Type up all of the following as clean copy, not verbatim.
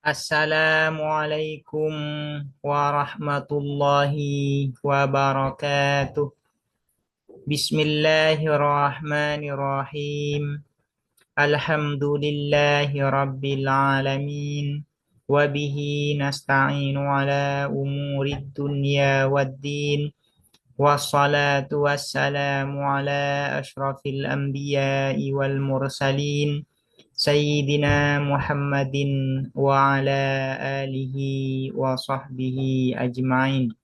Assalamualaikum warahmatullahi wabarakatuh. Bismillahirrahmanirrahim. Alhamdulillahi rabbil alamin. Wabihi nasta'inu ala umurid dunya waddin. Wassalatu wassalamu ala ashrafil anbiya'i wal mursalin. Sayyidina Muhammadin wa ala alihi wa sahbihi ajma'in.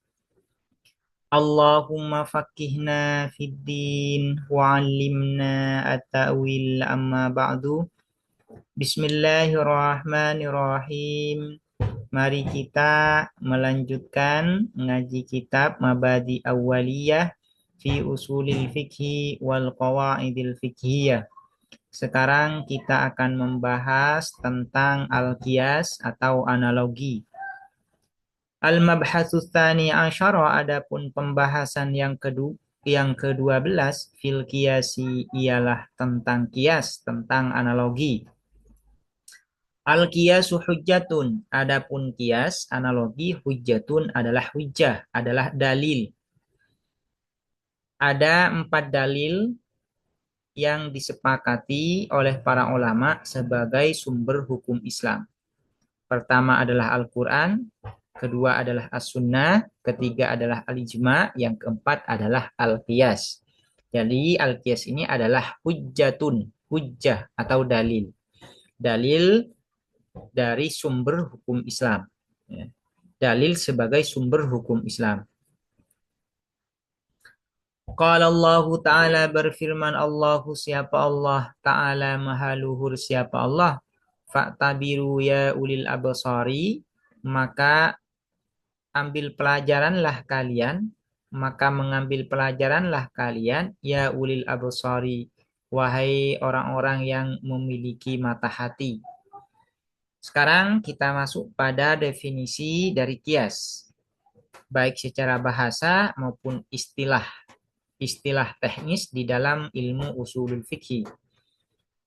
Allahumma faqihna fid din wa 'allimna at-ta'wil amma ba'du. Bismillahirrahmanirrahim. Mari kita melanjutkan ngaji kitab Mabadi Awwaliyah fi Usulil Fiqhi wal Qawaidil Fiqhiyah. Sekarang kita akan membahas tentang al-qiyas atau analogi. Al-mabhatsus tsani asyara, adapun pembahasan yang ke-12 fil qiyasi ialah tentang qiyas, tentang analogi. Al-qiyasu hujjatun, adapun qiyas, analogi, hujjatun adalah hujjah, adalah dalil. Ada 4 dalil yang disepakati oleh para ulama sebagai sumber hukum Islam. Pertama adalah Al-Quran, kedua adalah As-Sunnah, ketiga adalah Al-Ijma, yang keempat adalah Al-Qiyas. Jadi Al-Qiyas ini adalah hujjatun, hujjah atau dalil. Dalil dari sumber hukum Islam. Dalil sebagai sumber hukum Islam. Qala Allah Ta'ala, berfirman Allahu, siapa Allah Ta'ala maha luhur, siapa Allah. Fa'tabiru ya ulil absari, maka ambil pelajaranlah kalian, maka mengambil pelajaranlah kalian, ya ulil absari, wahai orang-orang yang memiliki mata hati. Sekarang kita masuk pada definisi dari qiyas, baik secara bahasa maupun istilah teknis di dalam ilmu usulul fikih.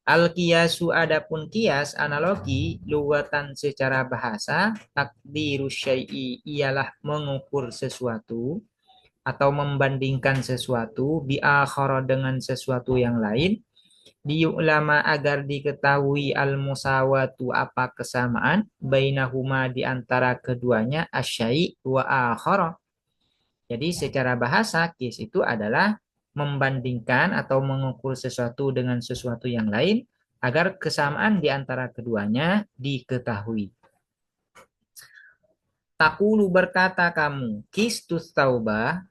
Al-qiyasu, adapun qiyas, analogi, lughatan secara bahasa, takdiru syai'i ialah mengukur sesuatu atau membandingkan sesuatu biakhara dengan sesuatu yang lain, diuklama agar diketahui al-musawatu apa kesamaan, bainahuma di antara keduanya, asyai' wa akhara. Jadi secara bahasa qiyas itu adalah membandingkan atau mengukur sesuatu dengan sesuatu yang lain agar kesamaan di antara keduanya diketahui. Taqulu, berkata kamu, kistu taubah,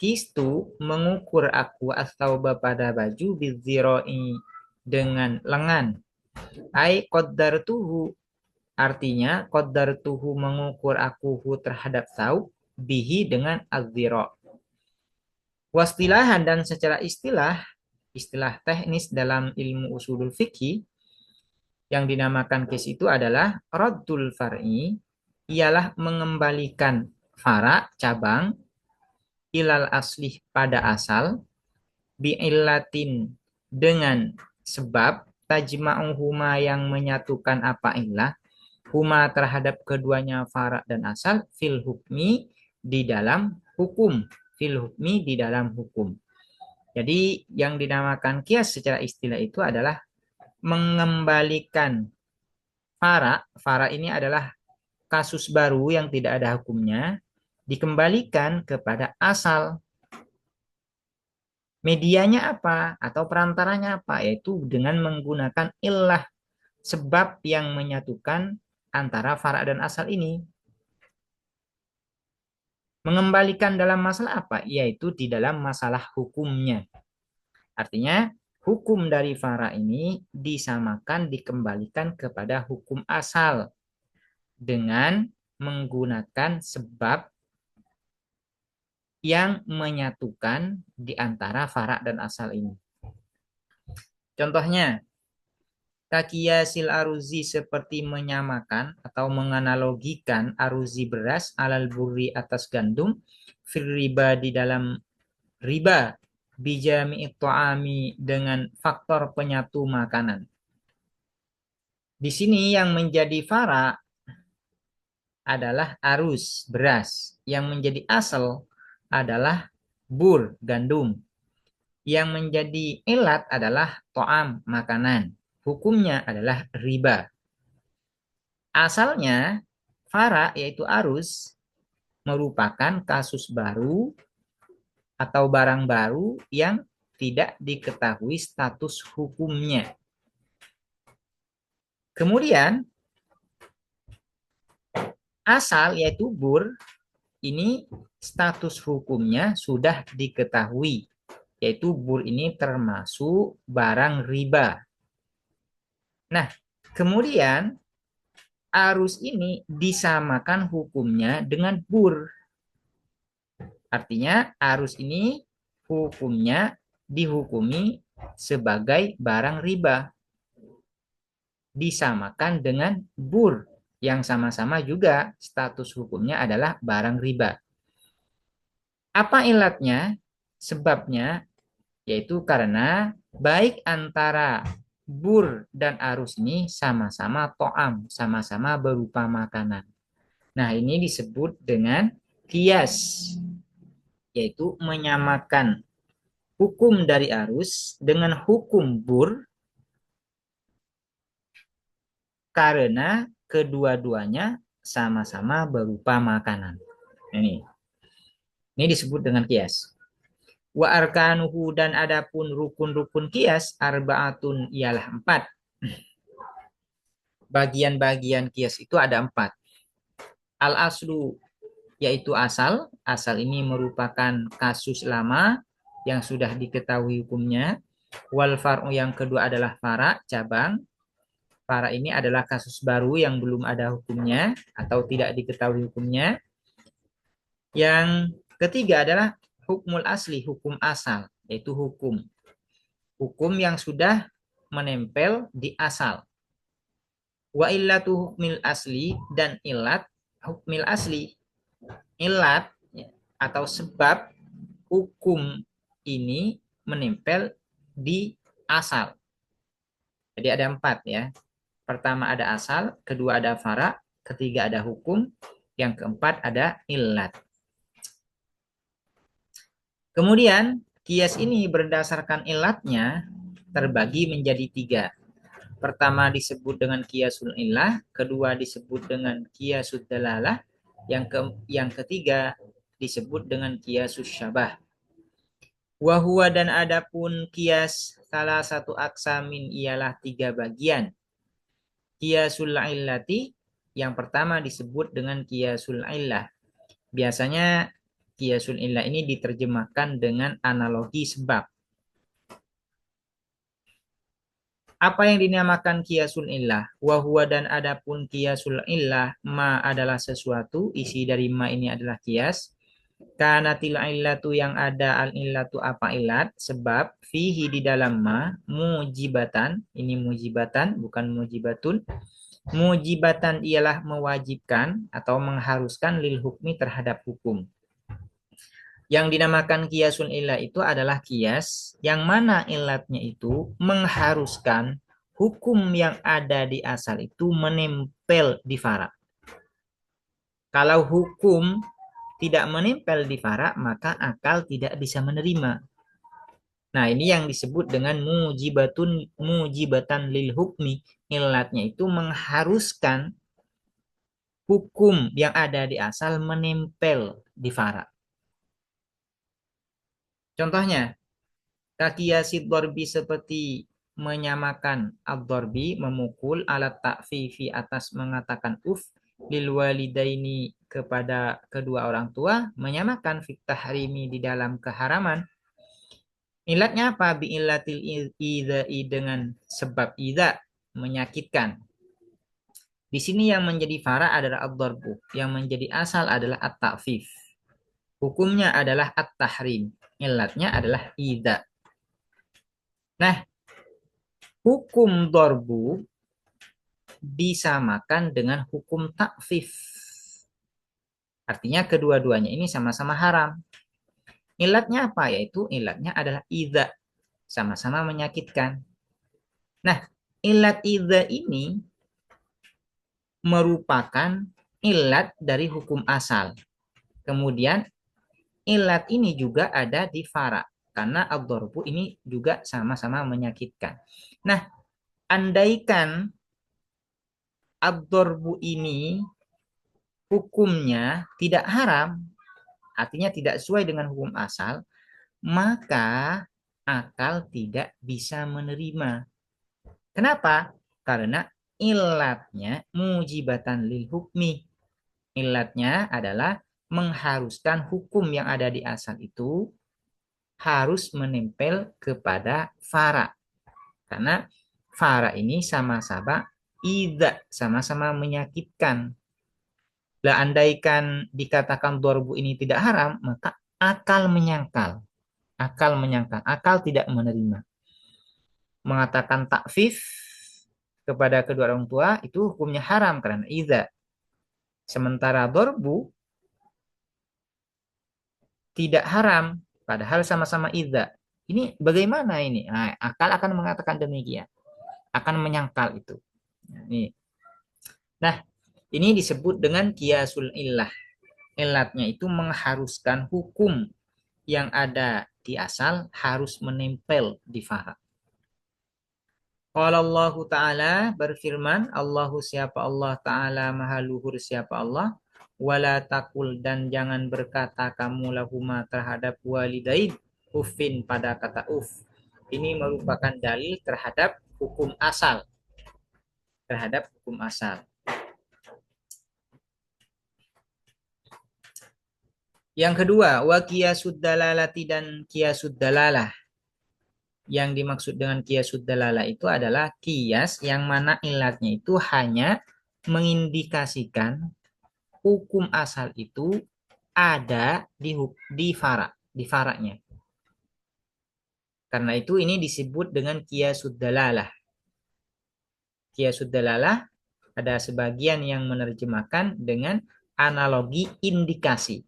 kistu mengukur aku as-taubah pada baju, biziroi dengan lengan. Ai qaddartuhu, artinya qaddartuhu mengukur aku terhadap taub, bihi dengan az-zira. Wastilahan, dan secara istilah teknis dalam ilmu usulul fikih yang dinamakan qiyas itu adalah raddul far'i, ialah mengembalikan fara, cabang, ilal aslih pada asal, bi'illatin dengan sebab, tajma'uhuma yang menyatukan apa illah, huma terhadap keduanya fara dan asal, fil hukmi di dalam hukum, fil hukmi di dalam hukum. Jadi yang dinamakan qiyas secara istilah itu adalah mengembalikan fara. Fara ini adalah kasus baru yang tidak ada hukumnya, dikembalikan kepada asal. Medianya apa atau perantaranya apa? Yaitu dengan menggunakan illah, sebab yang menyatukan antara fara dan asal ini. Mengembalikan dalam masalah apa? Yaitu di dalam masalah hukumnya. Artinya hukum dari fara ini disamakan, dikembalikan kepada hukum asal dengan menggunakan sebab yang menyatukan di antara fara dan asal ini. Contohnya, kaqiyasil aruzi, seperti menyamakan atau menganalogikan aruzi beras, alal burri atas gandum, fir riba di dalam riba, bijami ta'ami dengan faktor penyatu makanan. Di sini yang menjadi fara adalah arus, beras. Yang menjadi asal adalah bur, gandum. Yang menjadi ilat adalah to'am, makanan. Hukumnya adalah riba. Asalnya, fara yaitu arus merupakan kasus baru atau barang baru yang tidak diketahui status hukumnya. Kemudian, asal yaitu bur, ini status hukumnya sudah diketahui, yaitu bur ini termasuk barang riba. Nah, kemudian arus ini disamakan hukumnya dengan bur. Artinya arus ini hukumnya dihukumi sebagai barang riba. Disamakan dengan bur yang sama-sama juga status hukumnya adalah barang riba. Apa ilatnya? Sebabnya yaitu karena baik antara bur dan arus ini sama-sama to'am, sama-sama berupa makanan. Nah, ini disebut dengan kias, yaitu menyamakan hukum dari arus dengan hukum bur karena kedua-duanya sama-sama berupa makanan. Ini disebut dengan kias. Wa arkanuhu dan adapun rukun-rukun kias arbaatun ialah 4. Bagian-bagian kias itu ada 4. Al aslu yaitu asal. Asal ini merupakan kasus lama yang sudah diketahui hukumnya. Wal far'u yang kedua adalah fara, cabang. Fara ini adalah kasus baru yang belum ada hukumnya atau tidak diketahui hukumnya. Yang ketiga adalah hukmul asli, hukum asal, yaitu hukum. Hukum yang sudah menempel di asal. Wa illatu hukmil asli dan ilat hukmil asli. Ilat atau sebab hukum ini menempel di asal. Jadi ada 4 ya. Pertama ada asal, kedua ada fara, ketiga ada hukum, yang keempat ada ilat. Kemudian kias ini berdasarkan ilatnya terbagi menjadi 3. Pertama disebut dengan kiasul illah, kedua disebut dengan kiasul dalalah, yang ketiga disebut dengan kiasus syabah. Wahua dan adapun kias salah satu aksamin ialah 3 bagian. Kiasul illati yang pertama disebut dengan kiasul illah. Biasanya kiasul illah ini diterjemahkan dengan analogi sebab. Apa yang dinamakan kiasul illah? Wahua dan adapun kiasul illah ma adalah sesuatu, isi dari ma ini adalah kias. Kanatil illatu yang ada al illatu apa ilat? Sebab fihi di dalam ma mujibatan, ini mujibatan bukan mujibatun. Mujibatan ialah mewajibkan atau mengharuskan lil hukmi terhadap hukum. Yang dinamakan kiasul ilah itu adalah kias yang mana ilatnya itu mengharuskan hukum yang ada di asal itu menempel di fara. Kalau hukum tidak menempel di fara, maka akal tidak bisa menerima. Nah, ini yang disebut dengan mujibatan lil hukmi. Ilatnya itu mengharuskan hukum yang ada di asal menempel di fara. Contohnya, kakiyasid dorbi seperti menyamakan ad-dorbi, memukul, alat ta'fifi atas mengatakan lil walidaini kepada kedua orang tua, menyamakan fit tahrimi di dalam keharaman. Ilatnya apa? Bi illatil idza'i dengan sebab idza, menyakitkan. Di sini yang menjadi fara adalah ad-dorbu, yang menjadi asal adalah at-ta'fif. Hukumnya adalah at-tahrim, ilatnya adalah idza. Nah, hukum dorbu disamakan dengan hukum takfif. Artinya kedua-duanya ini sama-sama haram. Ilatnya apa? Yaitu ilatnya adalah idza. Sama-sama menyakitkan. Nah, ilat idza ini merupakan ilat dari hukum asal. Kemudian ilat ini juga ada di fara. Karena ad-darbu ini juga sama-sama menyakitkan. Nah, andaikan ad-darbu ini hukumnya tidak haram, artinya tidak sesuai dengan hukum asal, maka akal tidak bisa menerima. Kenapa? Karena ilatnya mujibatan lil hukmi. Ilatnya adalah mengharuskan hukum yang ada di asal itu harus menempel kepada fara. Karena fara ini sama-sama ida, sama-sama menyakitkan. Lah andaikan dikatakan dorbu ini tidak haram, maka akal menyangkal. Akal menyangkal, akal tidak menerima. Mengatakan takfif kepada kedua orang tua itu hukumnya haram karena ida. Sementara dorbu tidak haram, padahal sama-sama ida. Ini bagaimana ini? Nah, akal akan mengatakan demikian, akan menyangkal itu. Nah, ini disebut dengan kiasul illah. Illatnya itu mengharuskan hukum yang ada di asal harus menempel di fara. Qala Allah Ta'ala berfirman, Allahu siapa Allah Ta'ala maha luhur siapa Allah, wala takul dan jangan berkata kamu lahuma terhadap walidain ufin pada kata uf. Ini merupakan dalil terhadap hukum asal. Terhadap hukum asal. Yang kedua, wa qiyasud dalalati dan qiyasud dalalah. Yang dimaksud dengan qiyasud dalalah itu adalah qiyas yang mana ilatnya itu hanya mengindikasikan hukum asal itu ada di fara, di faranya. Karena itu ini disebut dengan qiyasud dalalah. Qiyasud dalalah ada sebagian yang menerjemahkan dengan analogi indikasi.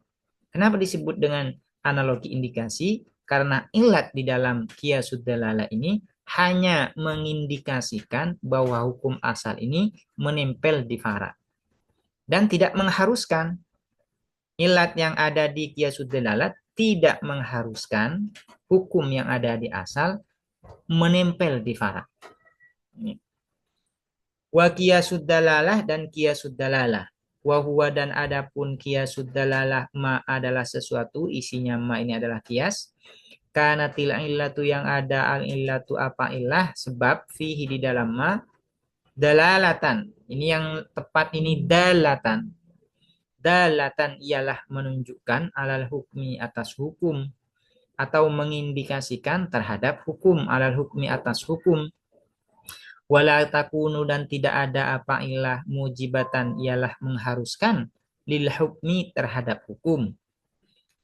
Kenapa disebut dengan analogi indikasi? Karena ilat di dalam qiyasud dalalah ini hanya mengindikasikan bahwa hukum asal ini menempel di fara dan tidak mengharuskan. Ilat yang ada di qiyasud dalalah tidak mengharuskan hukum yang ada di asal menempel di fara. Wa qiyasud dalalah dan qiyasud dalalah. Wa huwa dan adapun qiyasud dalalah ma adalah sesuatu, isinya ma ini adalah qiyas. Kanatil illatu yang ada al illatu apa illah sebab fihi di dalam ma dalalatan. Ini yang tepat ini dalatan. Dalatan ialah menunjukkan alal hukmi atas hukum atau mengindikasikan terhadap hukum alal hukmi atas hukum. Wala takunu dan tidak ada apa ilah mujibatan ialah mengharuskan lil hukmi terhadap hukum.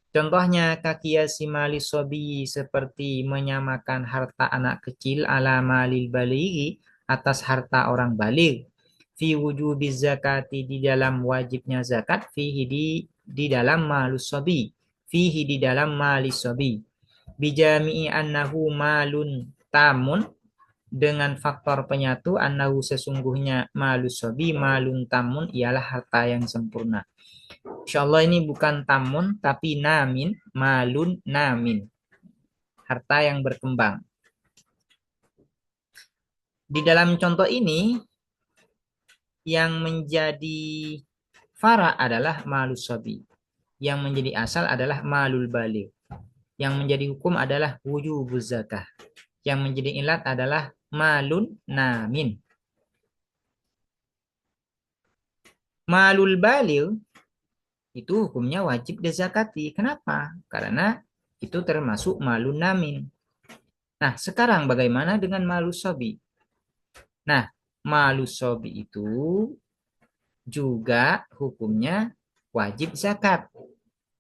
Contohnya kakiyasi mali sobi seperti menyamakan harta anak kecil ala malil balighi atas harta orang baligh. Fi wujubiz zakati di dalam wajibnya zakat fihi di dalam malus sobi. Fihi di dalam malis sobi. Bijami'i annahu malun tamun dengan faktor penyatu annahu sesungguhnya malus sobi malun tamun ialah harta yang sempurna. Insyaallah ini bukan tamun tapi namin, malun namin. Harta yang berkembang. Di dalam contoh ini yang menjadi fara adalah malus sobi. Yang menjadi asal adalah malul baligh. Yang menjadi hukum adalah wujubuz zakah. Yang menjadi ilat adalah malun namin. Malul baligh itu hukumnya wajib dizakati. Kenapa? Karena itu termasuk malun namin. Nah, sekarang bagaimana dengan malus sobi? Nah, malus sobi itu juga hukumnya wajib zakat.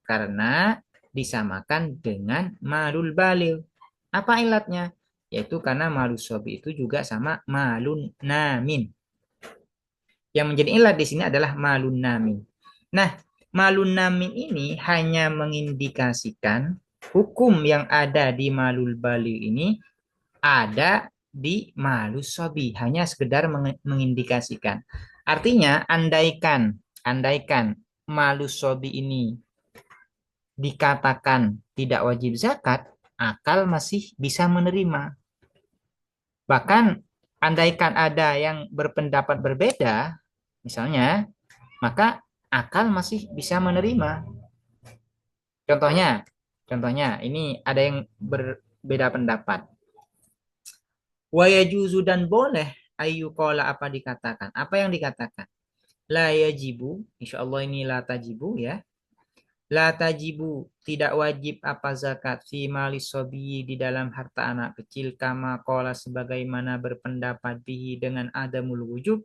Karena disamakan dengan malul baligh. Apa ilatnya? Yaitu karena malus sobi itu juga sama malun namin. Yang menjadi ilat di sini adalah malun namin. Nah, malun namin ini hanya mengindikasikan hukum yang ada di malul baligh ini ada di malus sobi. Hanya sekedar mengindikasikan. Artinya, andaikan andaikan malus sobi ini dikatakan tidak wajib zakat, akal masih bisa menerima. Bahkan andaikan ada yang berpendapat berbeda, misalnya, maka akal masih bisa menerima. Contohnya, ini ada yang berbeda pendapat. Wa yajuzu dan boleh ayyuqala apa dikatakan. Apa yang dikatakan? La yajibu, insya Allah ini la tajibu ya. La tajibu, tidak wajib apa zakat fi mali sobi di dalam harta anak kecil kama qala sebagaimana berpendapat bihi dengan adamul wujub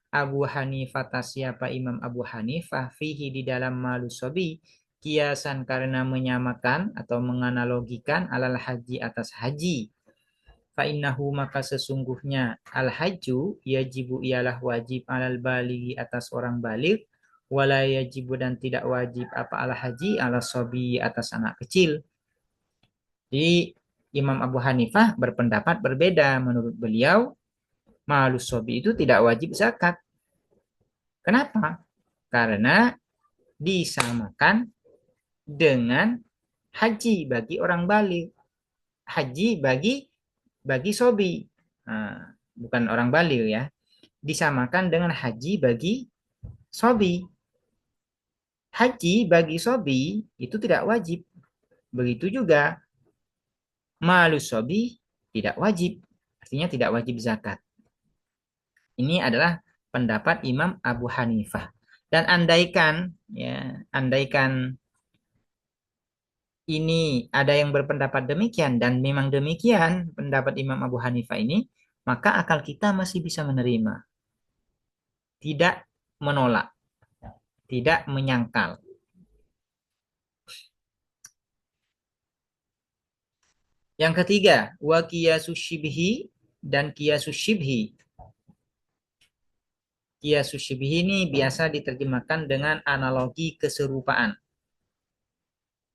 Abu Hanifah siapa Imam Abu Hanifah fihi di dalam malu sobi kiasan karena menyamakan atau menganalogikan alal haji atas haji. Fa'innahu maka sesungguhnya al-hajju yajibu ialah wajib alal baligi atas orang balik wala yajibu dan tidak wajib apa al-haji ala sobi atas anak kecil. Jadi Imam Abu Hanifah berpendapat berbeda. Menurut beliau malu sobi itu tidak wajib zakat. Kenapa? Karena disamakan dengan haji bagi orang balik. Haji bagi sobi. Nah, bukan orang balik ya. Disamakan dengan haji bagi sobi. Haji bagi sobi itu tidak wajib. Begitu juga malu sobi tidak wajib. Artinya tidak wajib zakat. Ini adalah pendapat Imam Abu Hanifah. Dan andaikan ini ada yang berpendapat demikian dan memang demikian pendapat Imam Abu Hanifah ini, maka akal kita masih bisa menerima, tidak menolak, tidak menyangkal. Yang ketiga, wa qiyasus syibhi dan qiyasus syibhi. Qiyasus syibhi ini biasa diterjemahkan dengan analogi keserupaan.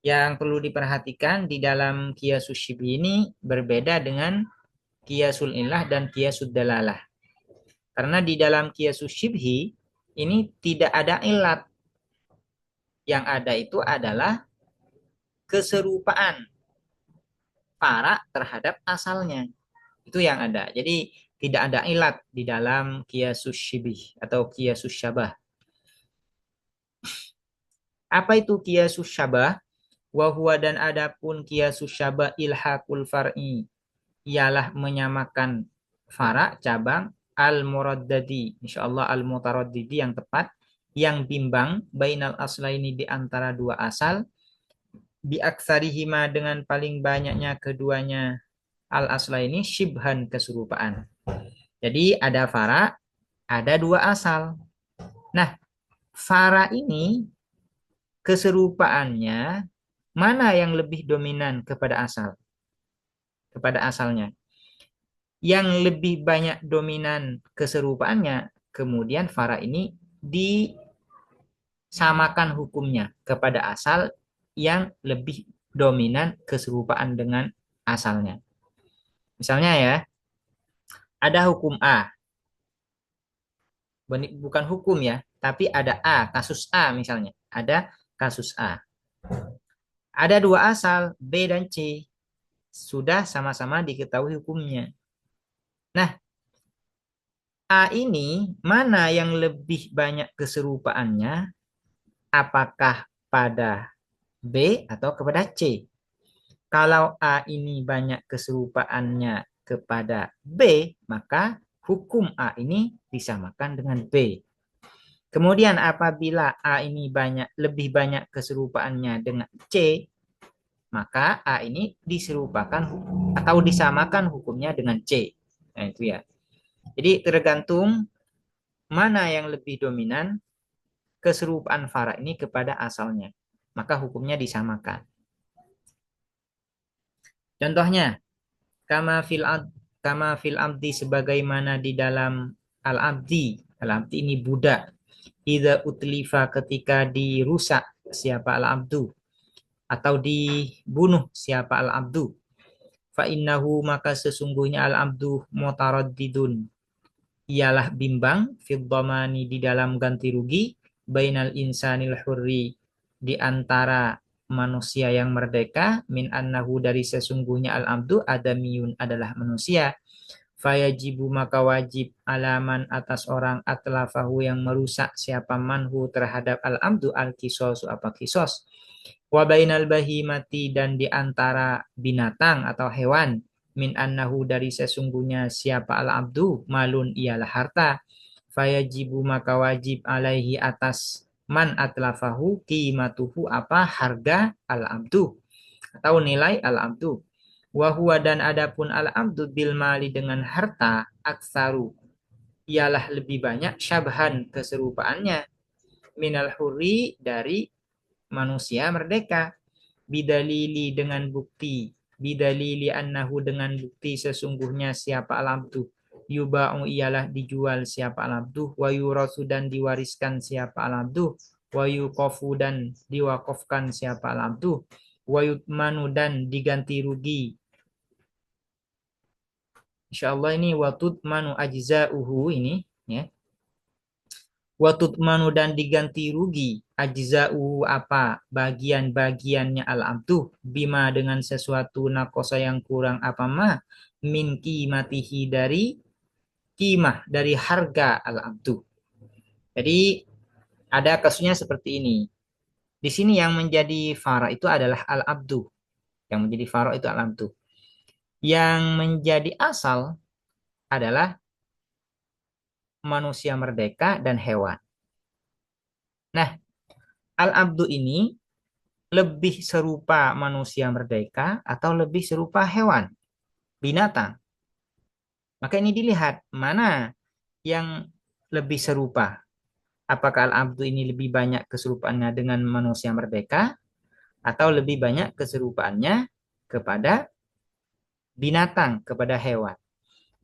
Yang perlu diperhatikan di dalam qiyasus syibhi ini berbeda dengan qiyasul illah dan qiyasud dalalah. Karena di dalam qiyasus syibhi ini tidak ada ilat. Yang ada itu adalah keserupaan para terhadap asalnya. Itu yang ada. Jadi tidak ada ilat di dalam qiyasus syibih atau qiyasus syabah. Apa itu qiyasus syabah? Wa huwa dan adapun qiyasus syabah ilhaqul far'i ialah menyamakan fara cabang al-muraddadi, insyaallah al-mutaraddidi yang tepat, yang bimbang bainal aslaini di antara dua asal bi aktsarihima dengan paling banyaknya keduanya al aslaini syibhan keserupaan. Jadi ada fara, ada dua asal. Nah, fara ini keserupaannya mana yang lebih dominan kepada asal? Kepada asalnya. Yang lebih banyak dominan keserupaannya, kemudian fara ini disamakan hukumnya kepada asal yang lebih dominan keserupaan dengan asalnya. Misalnya ya, ada hukum A. Bukan hukum ya, tapi ada A, kasus A misalnya. Ada kasus A. Ada dua asal, B dan C. Sudah sama-sama diketahui hukumnya. Nah, A ini mana yang lebih banyak keserupaannya? Apakah pada B atau kepada C? Kalau A ini banyak keserupaannya kepada B, maka hukum A ini disamakan dengan B. Kemudian apabila A ini lebih banyak keserupaannya dengan C, maka A ini diserupakan atau disamakan hukumnya dengan C. Nah, itu ya. Jadi tergantung mana yang lebih dominan keserupaan fara ini kepada asalnya. Maka hukumnya disamakan. Contohnya, kama fil abdi sebagaimana di dalam al-abdi. Al-abdi ini budak. Idza utlifa ketika dirusak siapa al-abdu atau dibunuh siapa al-abdu. Fa innahu maka sesungguhnya al-abdu mutaraddidun ialah bimbang fid dhamani di dalam ganti rugi bainal insanil hurri, di antara manusia yang merdeka, min annahu, dari sesungguhnya al-abdu adamiyun, adalah manusia. Fayajibu, maka wajib, alaman, atas orang, atlafahu, yang merusak, siapa, manhu, terhadap al-abdu, al-kisosu, apa kisos. Wa bainal bahimati, dan di antara binatang atau hewan, min annahu, dari sesungguhnya siapa al-abdu, malun, ialah harta. Fayajibu, maka wajib, alaihi, atas man atlafahu, qimatuhu, apa, harga al-abdu atau nilai al-abdu. Wa dan adapun al-abdu bil mali, dengan harta, aksaru, ialah lebih banyak, syabhan, keserupaannya, minal huri, dari manusia merdeka, bidalili, dengan bukti, bidalili annahu, dengan bukti sesungguhnya siapa al-abdu, yuba'u, ialah dijual siapa al-abdu, wa yurasu, dan diwariskan siapa al-abdu, wa yuqafu, dan diwakafkan siapa al-abdu, wa yutmanu, dan diganti rugi. Insyaallah ini watut manu ajza'uhu ini, ya. Watut manu, dan diganti rugi, ajza'uhu, apa, bagian-bagiannya al-abdu, bima, dengan sesuatu, nakosa, yang kurang, apa, ma, min qimatihi, dari qimah, dari harga al-abdu. Jadi ada kasusnya seperti ini. Di sini yang menjadi fara itu adalah al-abdu. Yang menjadi fara itu al-abdu. Yang menjadi asal adalah manusia merdeka dan hewan. Nah, al-abdu ini lebih serupa manusia merdeka atau lebih serupa hewan, binatang. Maka ini dilihat mana yang lebih serupa. Apakah al-abdu ini lebih banyak keserupaannya dengan manusia merdeka atau lebih banyak keserupaannya kepada binatang, kepada hewan.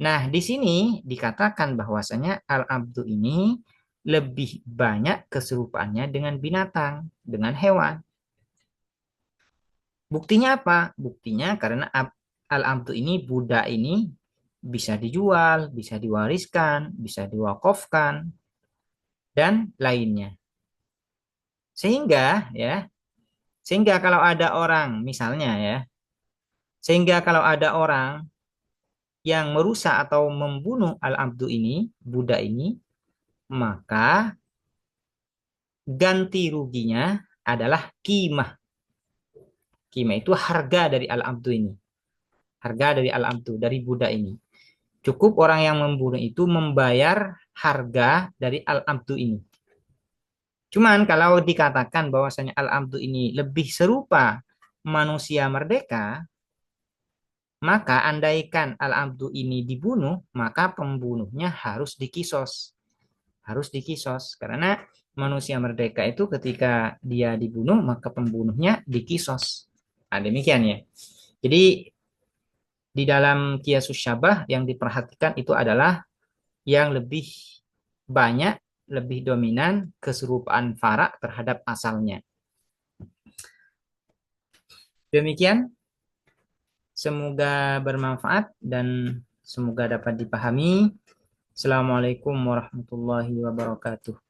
Nah, di sini dikatakan bahwasanya al-abdu ini lebih banyak keserupaannya dengan binatang, dengan hewan. Buktinya apa? Buktinya karena al-abdu ini, budak ini, bisa dijual, bisa diwariskan, bisa diwakafkan, dan lainnya. Sehingga ya, sehingga kalau ada orang, misalnya ya, sehingga kalau ada orang yang merusak atau membunuh al-abdu ini, budak ini, maka ganti ruginya adalah qimah. Qimah itu harga dari al-abdu ini. Harga dari al-abdu, dari budak ini. Cukup orang yang membunuh itu membayar harga dari al-abdu ini. Cuman kalau dikatakan bahwasanya al-abdu ini lebih serupa manusia merdeka, maka andaikan al-abdu ini dibunuh, maka pembunuhnya harus dikisos. Harus dikisos. Karena manusia merdeka itu ketika dia dibunuh, maka pembunuhnya dikisos. Nah, demikian ya. Jadi di dalam kiasus syabah yang diperhatikan itu adalah yang lebih banyak, lebih dominan keserupaan fara terhadap asalnya. Demikian, semoga bermanfaat dan semoga dapat dipahami. Assalamualaikum warahmatullahi wabarakatuh.